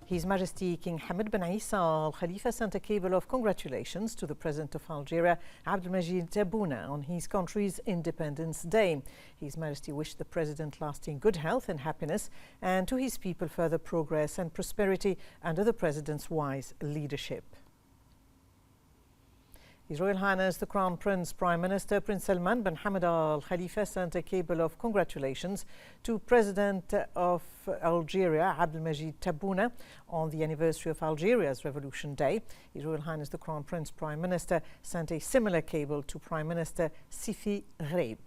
His Majesty King Hamad bin Isa Al Khalifa sent a cable of congratulations to the President of Algeria, Abdelmajid Tebboune, on his country's Independence Day. His Majesty wished the President lasting good health and happiness, and to his people further progress and prosperity under the President's wise leadership. His Royal Highness the Crown Prince Prime Minister Prince Salman bin Hamad Al Khalifa sent a cable of congratulations to President of Algeria Abdelmajid Tebboune on the anniversary of Algeria's Revolution Day. His Royal Highness the Crown Prince Prime Minister sent a similar cable to Prime Minister Sifi Ghraib.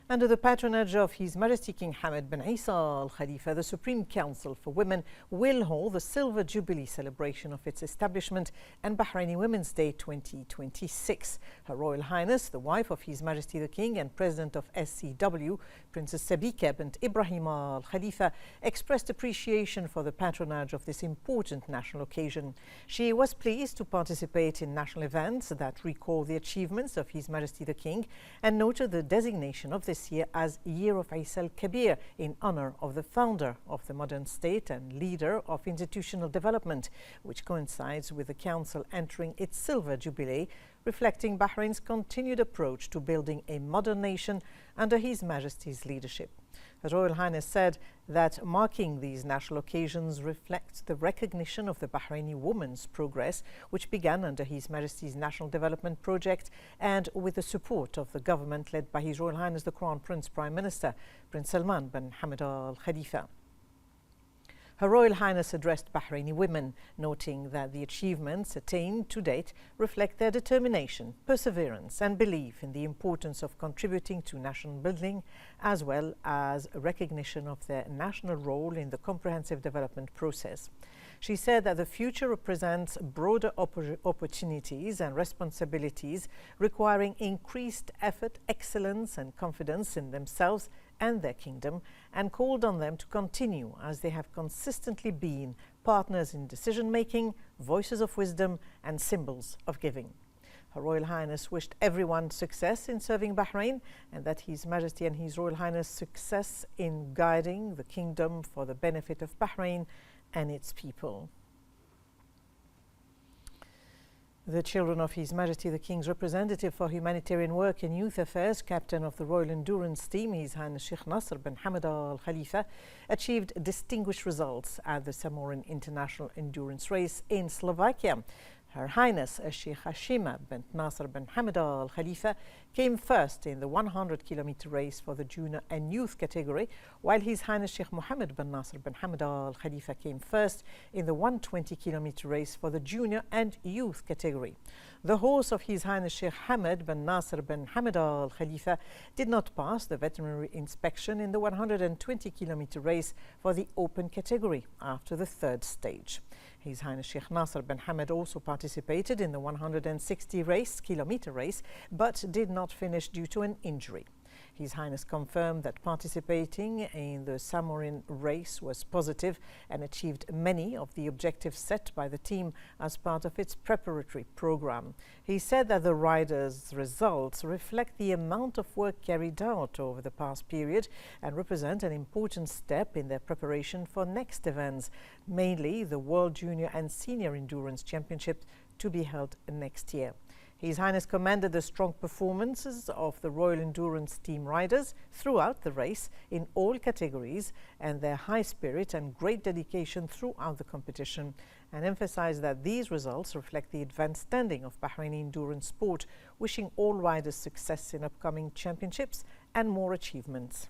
Under the patronage of His Majesty King Hamad bin Isa Al Khalifa, the Supreme Council for Women will hold the Silver Jubilee celebration of its establishment and Bahraini Women's Day 2026. Her Royal Highness, the wife of His Majesty the King and President of SCW, Princess Sabika bint Ibrahim Al Khalifa, expressed appreciation for the patronage of this important national occasion. She was pleased to participate in national events that recall the achievements of His Majesty the King and noted the designation of this year as Year of Isa al-Kabir in honor of the founder of the modern state and leader of institutional development, which coincides with the Council entering its Silver Jubilee, reflecting Bahrain's continued approach to building a modern nation under His Majesty's leadership. Her Royal Highness said that marking these national occasions reflects the recognition of the Bahraini woman's progress, which began under His Majesty's National Development Project and with the support of the government led by His Royal Highness the Crown Prince Prime Minister Prince Salman bin Hamad Al Khalifa. Her Royal Highness addressed Bahraini women, noting that the achievements attained to date reflect their determination, perseverance and belief in the importance of contributing to national building, as well as a recognition of their national role in the comprehensive development process. She said that the future represents broader opportunities and responsibilities requiring increased effort, excellence and confidence in themselves and their kingdom, and called on them to continue as they have consistently been partners in decision-making, voices of wisdom and symbols of giving. Her Royal Highness wished everyone success in serving Bahrain and that His Majesty and His Royal Highness success in guiding the kingdom for the benefit of Bahrain and its people. The children of His Majesty the King's representative for humanitarian work and youth affairs, captain of the Royal Endurance Team, His Highness Sheikh Nasser bin Hamad Al Khalifa, achieved distinguished results at the Samorin International Endurance Race in Slovakia. Her Highness Sheikh Hashima bint Nasser bin Hamad Al Khalifa came first in the 100-kilometer race for the junior and youth category, while His Highness Sheikh Mohammed bin Nasser bin Hamad Al Khalifa came first in the 120-kilometer race for the junior and youth category. The horse of His Highness Sheikh Hamad bin Nasser bin Hamad Al Khalifa did not pass the veterinary inspection in the 120-kilometer race for the open category after the third stage. His Highness Sheikh Nasser bin Hamad also participated in the 160-kilometer race, but did not finish due to an injury. His Highness confirmed that participating in the Samorin race was positive and achieved many of the objectives set by the team as part of its preparatory program. He said that the riders' results reflect the amount of work carried out over the past period and represent an important step in their preparation for next events, mainly the World Junior and Senior Endurance Championship to be held next year. His Highness commended the strong performances of the Royal Endurance Team riders throughout the race in all categories and their high spirit and great dedication throughout the competition, and emphasized that these results reflect the advanced standing of Bahraini endurance sport, wishing all riders success in upcoming championships and more achievements.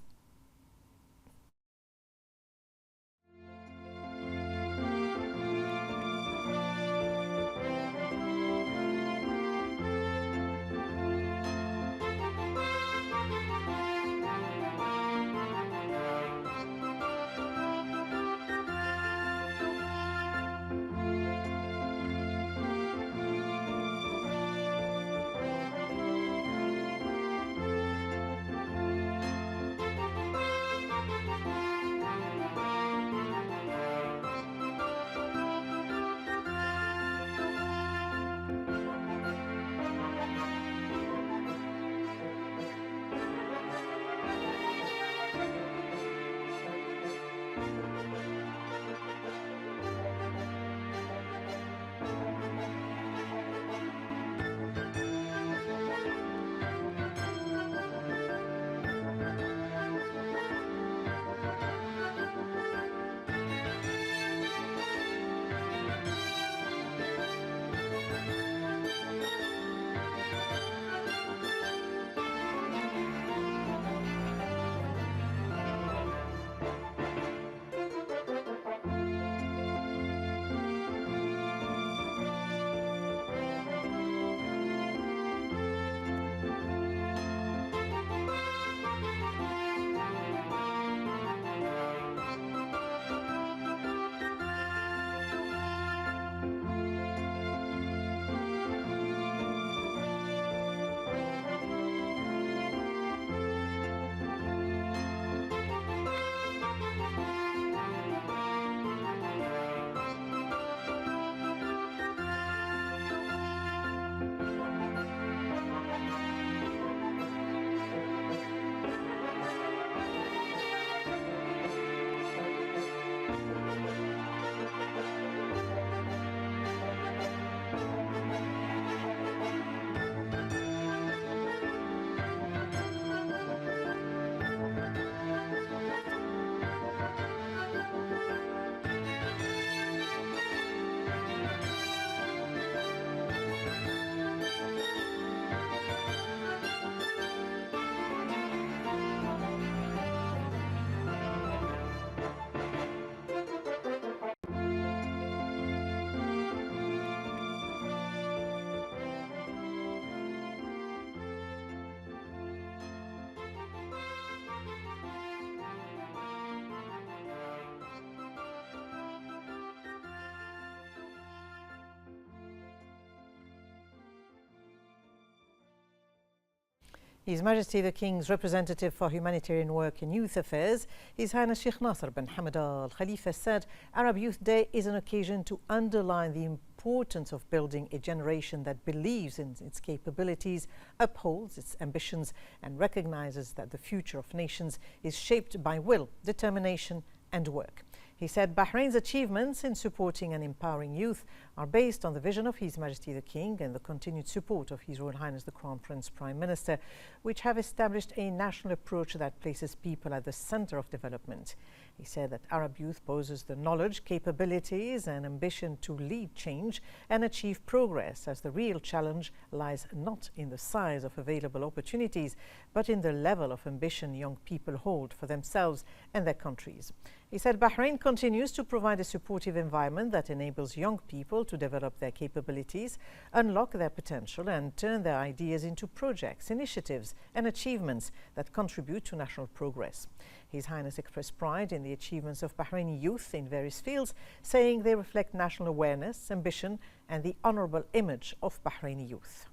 His Majesty the King's representative for humanitarian work and youth affairs, His Highness Sheikh Nasser bin Hamad Al Khalifa, said Arab Youth Day is an occasion to underline the importance of building a generation that believes in its capabilities, upholds its ambitions, and recognizes that the future of nations is shaped by will, determination, and work. He said Bahrain's achievements in supporting and empowering youth are based on the vision of His Majesty the King and the continued support of His Royal Highness the Crown Prince Prime Minister, which have established a national approach that places people at the center of development. He said that Arab youth possesses the knowledge, capabilities, and ambition to lead change and achieve progress, as the real challenge lies not in the size of available opportunities, but in the level of ambition young people hold for themselves and their countries. He said Bahrain continues to provide a supportive environment that enables young people to develop their capabilities, unlock their potential, and turn their ideas into projects, initiatives, and achievements that contribute to national progress. His Highness expressed pride in the achievements of Bahraini youth in various fields, saying they reflect national awareness, ambition, and the honorable image of Bahraini youth.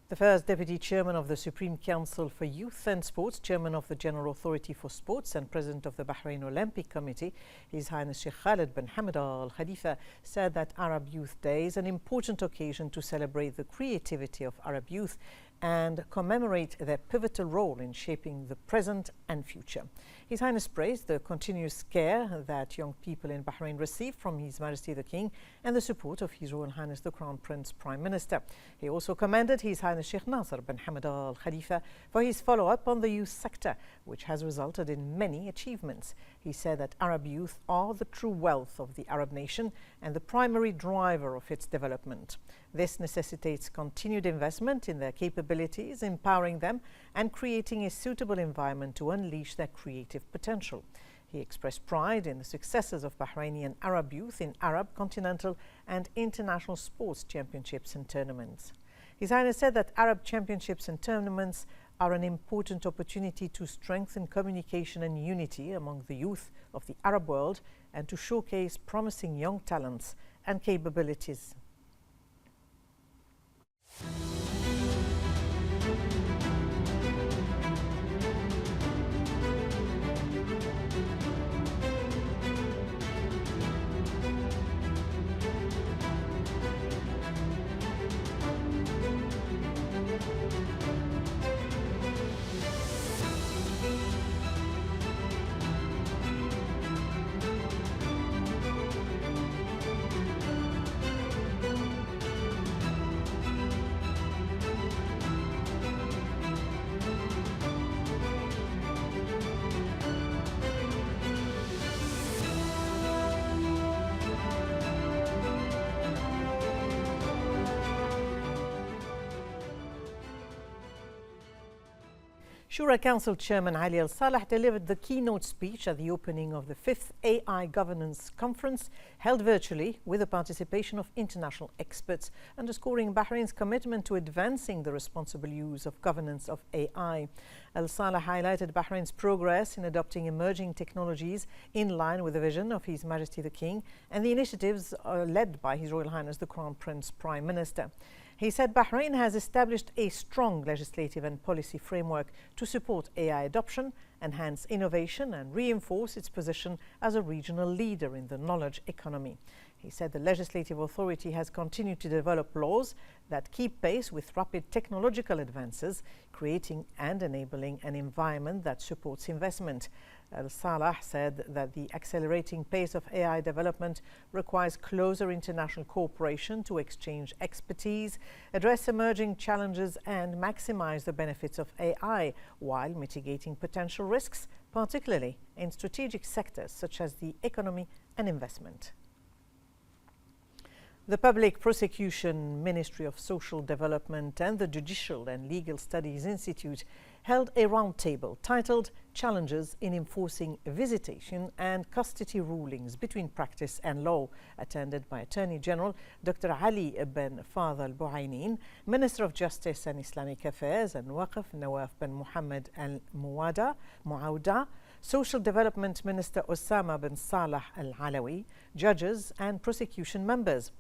The first Deputy Chairman of the Supreme Council for Youth and Sports, Chairman of the General Authority for Sports and President of the Bahrain Olympic Committee, His Highness Sheikh Khalid bin Hamad Al Khalifa, said that Arab Youth Day is an important occasion to celebrate the creativity of Arab youth and commemorate their pivotal role in shaping the present and future. His Highness praised the continuous care that young people in Bahrain receive from His Majesty the King and the support of His Royal Highness the Crown Prince Prime Minister. He also commended His Highness Sheikh Nasser bin Hamad Al Khalifa for his follow-up on the youth sector, which has resulted in many achievements. He said that Arab youth are the true wealth of the Arab nation and the primary driver of its development. This necessitates continued investment in their capabilities, empowering them, and creating a suitable environment to unleash their creative potential. He expressed pride in the successes of Bahraini and Arab youth in Arab, continental, and international sports championships and tournaments. His Highness said that Arab championships and tournaments are an important opportunity to strengthen communication and unity among the youth of the Arab world and to showcase promising young talents and capabilities. Shura Council Chairman Ali Al Saleh delivered the keynote speech at the opening of the 5th AI Governance Conference, held virtually with the participation of international experts, underscoring Bahrain's commitment to advancing the responsible use of governance of AI. Al Saleh highlighted Bahrain's progress in adopting emerging technologies in line with the vision of His Majesty the King and the initiatives led by His Royal Highness the Crown Prince Prime Minister. He said Bahrain has established a strong legislative and policy framework to support AI adoption, enhance innovation, and reinforce its position as a regional leader in the knowledge economy. He said the legislative authority has continued to develop laws that keep pace with rapid technological advances, creating and enabling an environment that supports investment. Al Saleh said that the accelerating pace of AI development requires closer international cooperation to exchange expertise, address emerging challenges, and maximize the benefits of AI while mitigating potential risks, particularly in strategic sectors such as the economy and investment. The Public Prosecution Ministry of Social Development and the Judicial and Legal Studies Institute held a roundtable titled Challenges in Enforcing Visitation and Custody Rulings Between Practice and Law, attended by Attorney General Dr. Ali bin Fadl al-Buainin, Minister of Justice and Islamic Affairs and Waqf Nawaf bin Muhammad al-Muawda, Social Development Minister Osama bin Salah al-Alawi, judges and prosecution members.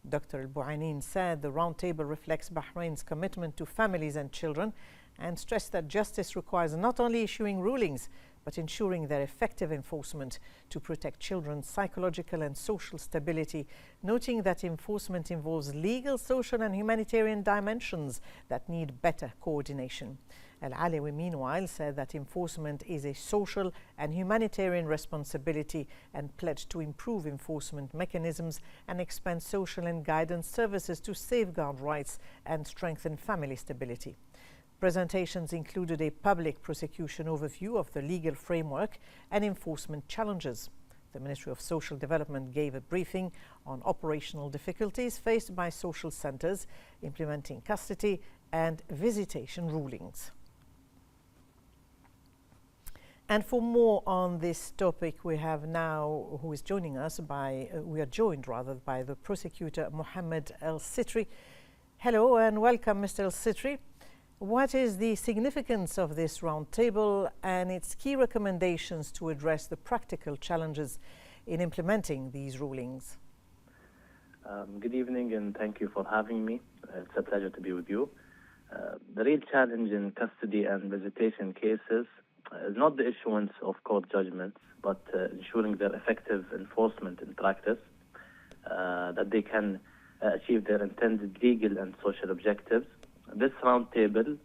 Dr. Al-Buainin said the roundtable reflects Bahrain's commitment to families and children and stressed that justice requires not only issuing rulings, but ensuring their effective enforcement to protect children's psychological and social stability, noting that enforcement involves legal, social and humanitarian dimensions that need better coordination. Al-Alawi, meanwhile, said that enforcement is a social and humanitarian responsibility and pledged to improve enforcement mechanisms and expand social and guidance services to safeguard rights and strengthen family stability. Presentations included a public prosecution overview of the legal framework and enforcement challenges. The Ministry of Social Development gave a briefing on operational difficulties faced by social centres implementing custody and visitation rulings. And for more on this topic, we have now, we are joined by the prosecutor Mohammed El-Sitri. Hello and welcome, Mr. El-Sitri. What is the significance of this roundtable and its key recommendations to address the practical challenges in implementing these rulings? Good evening and thank you for having me. It's a pleasure to be with you. The real challenge in custody and visitation cases is not the issuance of court judgments, but ensuring their effective enforcement in practice, that they can achieve their intended legal and social objectives. This roundtable,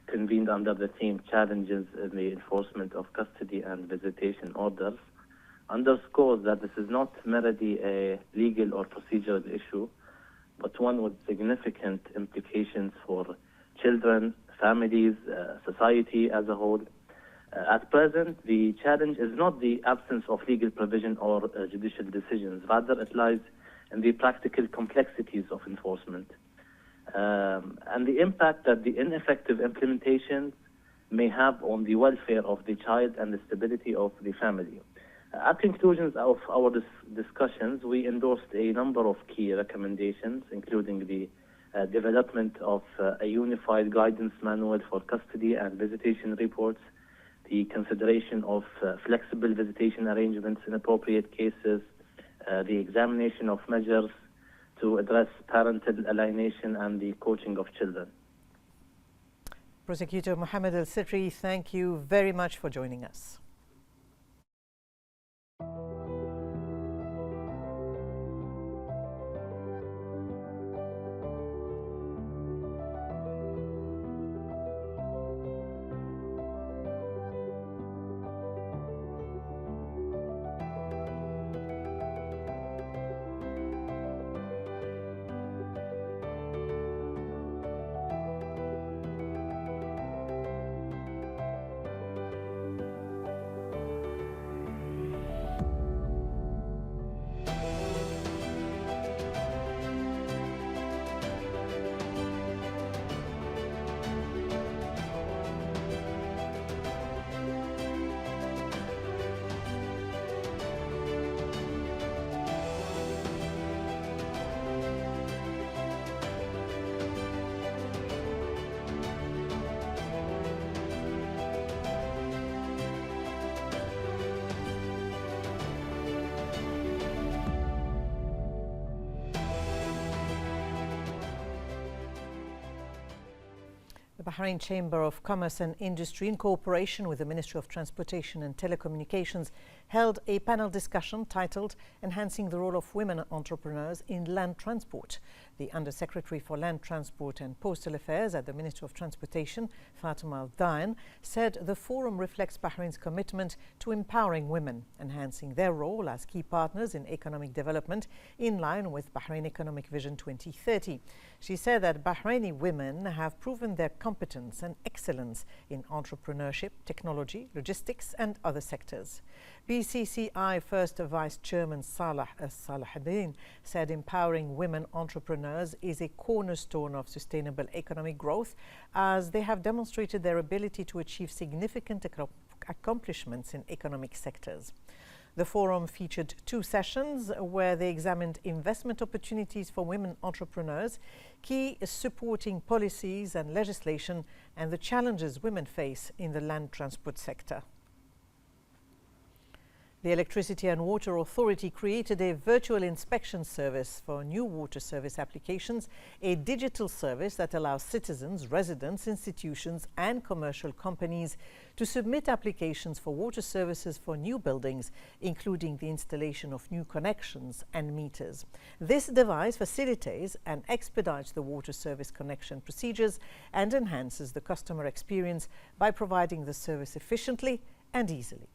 convened under the theme Challenges in the Enforcement of Custody and Visitation Orders, underscores that this is not merely a legal or procedural issue, but one with significant implications for children, families, society as a whole. At present, the challenge is not the absence of legal provision or judicial decisions. Rather, it lies in the practical complexities of enforcement and the impact that the ineffective implementation may have on the welfare of the child and the stability of the family. At conclusions of our discussions, we endorsed a number of key recommendations, including the development of a unified guidance manual for custody and visitation reports, the consideration of flexible visitation arrangements in appropriate cases, the examination of measures to address parental alienation and the coaching of children. Prosecutor Mohammed El-Sitri, thank you very much for joining us. The Bahrain Chamber of Commerce and Industry, in cooperation with the Ministry of Transportation and Telecommunications, held a panel discussion titled Enhancing the Role of Women Entrepreneurs in Land Transport. The Undersecretary for Land Transport and Postal Affairs at the Ministry of Transportation, Fatima Al-Dain, said the forum reflects Bahrain's commitment to empowering women, enhancing their role as key partners in economic development in line with Bahrain Economic Vision 2030. She said that Bahraini women have proven their competence and excellence in entrepreneurship, technology, logistics and other sectors. BCCI First Vice Chairman Salahuddin said empowering women entrepreneurs is a cornerstone of sustainable economic growth, as they have demonstrated their ability to achieve significant accomplishments in economic sectors. The forum featured 2 sessions where they examined investment opportunities for women entrepreneurs, key supporting policies and legislation, and the challenges women face in the land transport sector. The Electricity and Water Authority created a virtual inspection service for new water service applications, a digital service that allows citizens, residents, institutions and commercial companies to submit applications for water services for new buildings, including the installation of new connections and meters. This device facilitates and expedites the water service connection procedures and enhances the customer experience by providing the service efficiently and easily.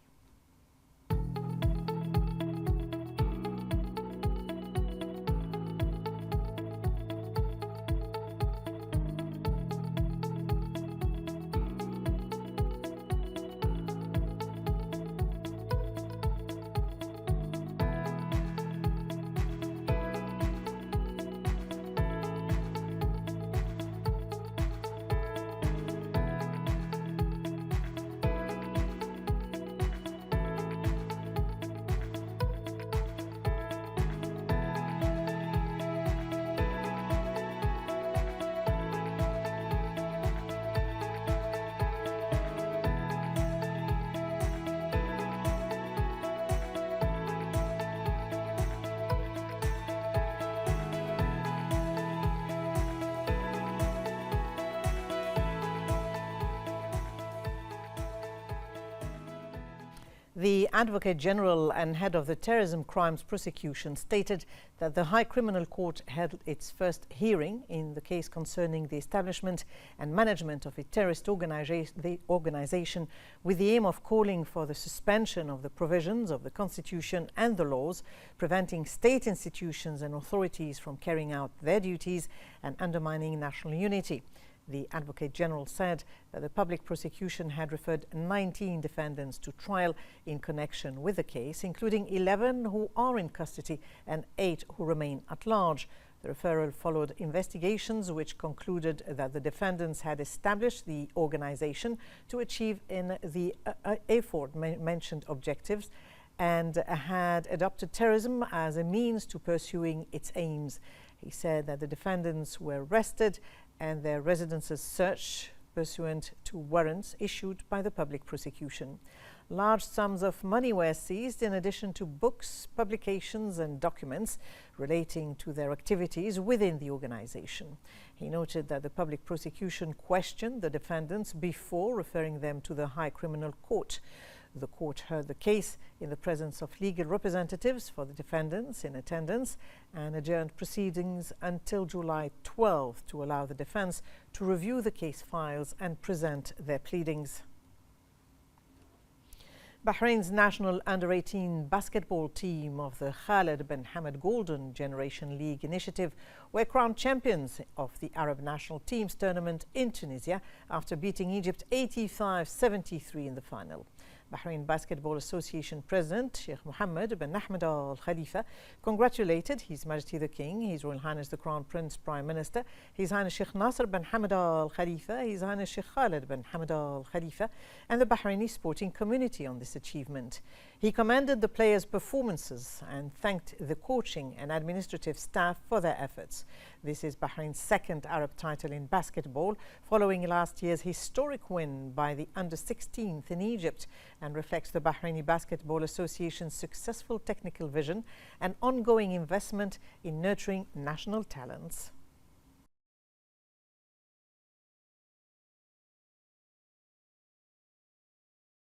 The Advocate General and head of the Terrorism Crimes Prosecution stated that the High Criminal Court held its first hearing in the case concerning the establishment and management of a terrorist organization with the aim of calling for the suspension of the provisions of the Constitution and the laws preventing state institutions and authorities from carrying out their duties and undermining national unity. The Advocate General said that the public prosecution had referred 19 defendants to trial in connection with the case, including 11 who are in custody and 8 who remain at large. The referral followed investigations which concluded that the defendants had established the organization to achieve in the aforementioned objectives and had adopted terrorism as a means to pursuing its aims. He said that the defendants were arrested and their residences searched pursuant to warrants issued by the public prosecution. Large sums of money were seized in addition to books, publications and documents relating to their activities within the organization. He noted that the public prosecution questioned the defendants before referring them to the High Criminal Court. The court heard the case in the presence of legal representatives for the defendants in attendance and adjourned proceedings until July 12 to allow the defense to review the case files and present their pleadings. Bahrain's national under-18 basketball team of the Khalid bin Hamad Golden Generation League initiative were crowned champions of the Arab national teams tournament in Tunisia after beating Egypt 85-73 in the final. Bahrain Basketball Association President Sheikh Mohammed bin Ahmed Al Khalifa congratulated His Majesty the King, His Royal Highness the Crown Prince Prime Minister, His Highness Sheikh Nasser bin Hamad Al Khalifa, His Highness Sheikh Khalid bin Hamad Al Khalifa, and the Bahraini sporting community on this achievement. He commended the players' performances and thanked the coaching and administrative staff for their efforts. This is Bahrain's second Arab title in basketball, following last year's historic win by the under-16th in Egypt, and reflects the Bahraini Basketball Association's successful technical vision and ongoing investment in nurturing national talents.